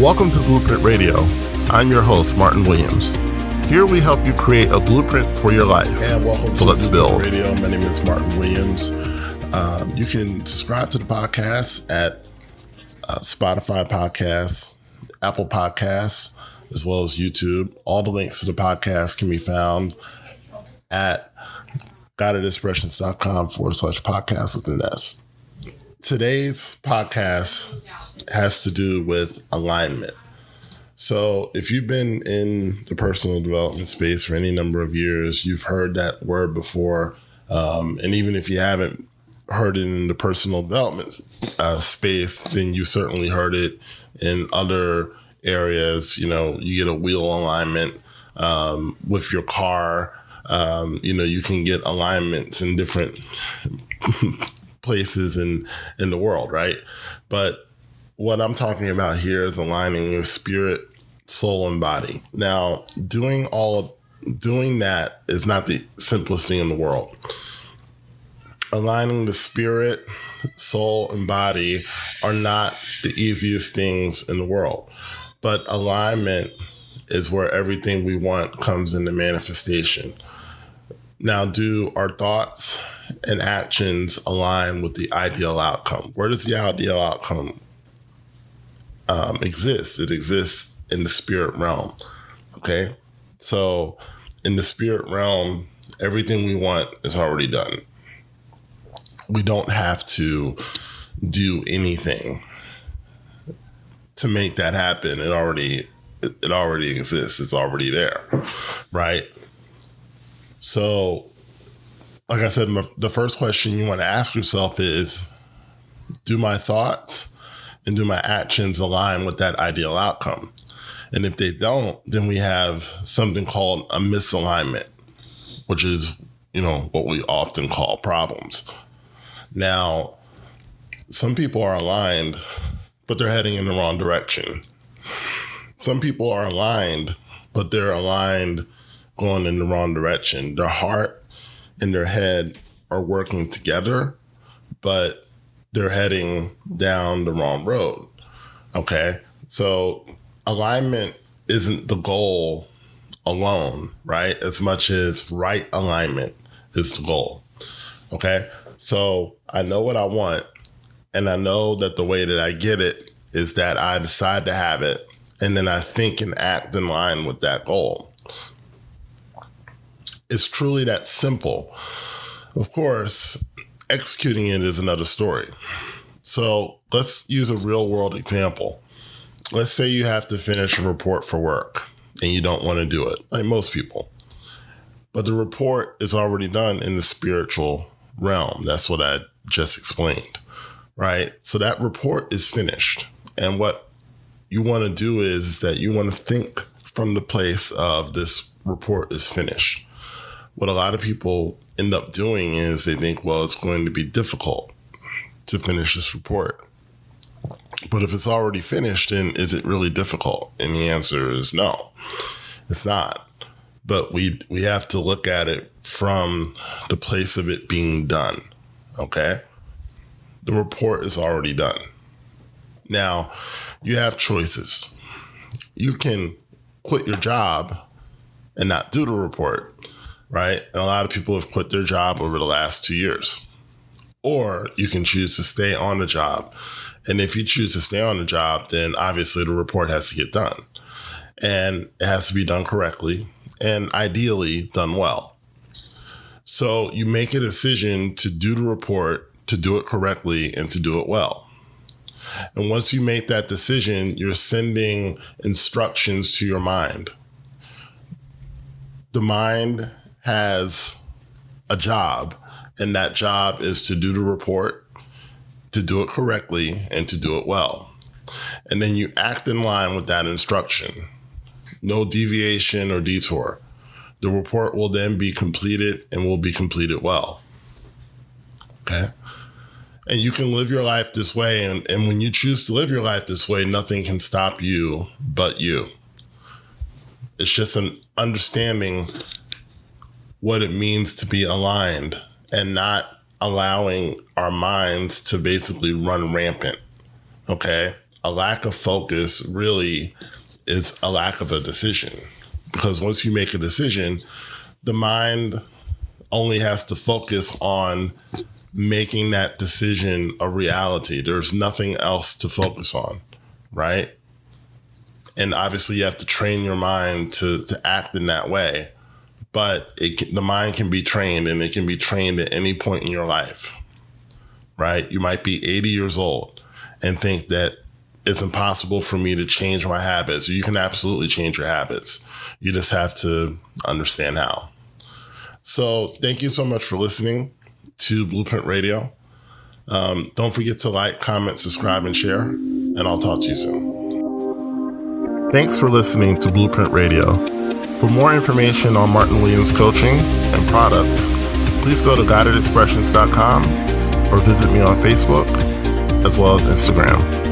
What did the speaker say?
Welcome to Blueprint Radio. I'm your host, Martin Williams. Here we help you create a blueprint for your life. And welcome to let's Blueprint build. Radio. My name is Martin Williams. You can subscribe to the podcast at Spotify Podcasts, Apple Podcasts, as well as YouTube. All the links to the podcast can be found at guidedexpressions.com/podcast with an S. Today's podcast has to do with alignment. So if you've been in the personal development space for any number of years, you've heard that word before. And even if you haven't heard it in the personal development space, then you certainly heard it in other areas. You know, you get a wheel alignment with your car. You can get alignments in different places in the world, right? But what I'm talking about here is aligning your spirit, soul, and body. Now, doing that is not the simplest thing in the world. Aligning the spirit, soul, and body are not the easiest things in the world. But alignment is where everything we want comes into manifestation. Now, do our thoughts and actions align with the ideal outcome? Where does the ideal outcome exist? It exists in the spirit realm. Okay. So in the spirit realm, everything we want is already done. We don't have to do anything to make that happen. It already exists. It's already there. Right. So, like I said, the first question you want to ask yourself is, do my thoughts and do my actions align with that ideal outcome? And if they don't, then we have something called a misalignment, which is, what we often call problems. Now, some people are aligned, but they're heading in the wrong direction. Some people are aligned, but they're aligned going in the wrong direction. Their heart and their head are working together, but they're heading down the wrong road. Okay. So alignment isn't the goal alone, right? As much as right alignment is the goal. Okay. So I know what I want, and I know that the way that I get it is that I decide to have it, and then I think and act in line with that goal. It's truly that simple. Of course, executing it is another story. So let's use a real world example. Let's say you have to finish a report for work and you don't want to do it, like most people. But the report is already done in the spiritual realm. That's what I just explained, right? So that report is finished. And what you want to do is that you want to think from the place of this report is finished. What a lot of people end up doing is they think, well, it's going to be difficult to finish this report. But if it's already finished, then is it really difficult? And the answer is no, it's not. But we have to look at it from the place of it being done. Okay? The report is already done. Now, you have choices. You can quit your job and not do the report. Right? And a lot of people have quit their job over the last 2 years. Or you can choose to stay on the job. And if you choose to stay on the job, then obviously the report has to get done. And it has to be done correctly and ideally done well. So you make a decision to do the report, to do it correctly, and to do it well. And once you make that decision, you're sending instructions to your mind. The mind has a job, and that job is to do the report, to do it correctly, and to do it well. And then you act in line with that instruction. No deviation or detour. The report will then be completed and will be completed well. Okay? And you can live your life this way. And when you choose to live your life this way, nothing can stop you but you. It's just an understanding what it means to be aligned and not allowing our minds to basically run rampant. Okay. a lack of focus really is a lack of a decision. Because once you make a decision, the mind only has to focus on making that decision a reality. There's nothing else to focus on, right? And obviously you have to train your mind to act in that way. But the mind can be trained, and it can be trained at any point in your life, right? You might be 80 years old and think that it's impossible for me to change my habits. You can absolutely change your habits. You just have to understand how. So thank you so much for listening to Blueprint Radio. Don't forget to like, comment, subscribe, and share, and I'll talk to you soon. Thanks for listening to Blueprint Radio. For more information on Martin Williams coaching and products, please go to guidedexpressions.com or visit me on Facebook as well as Instagram.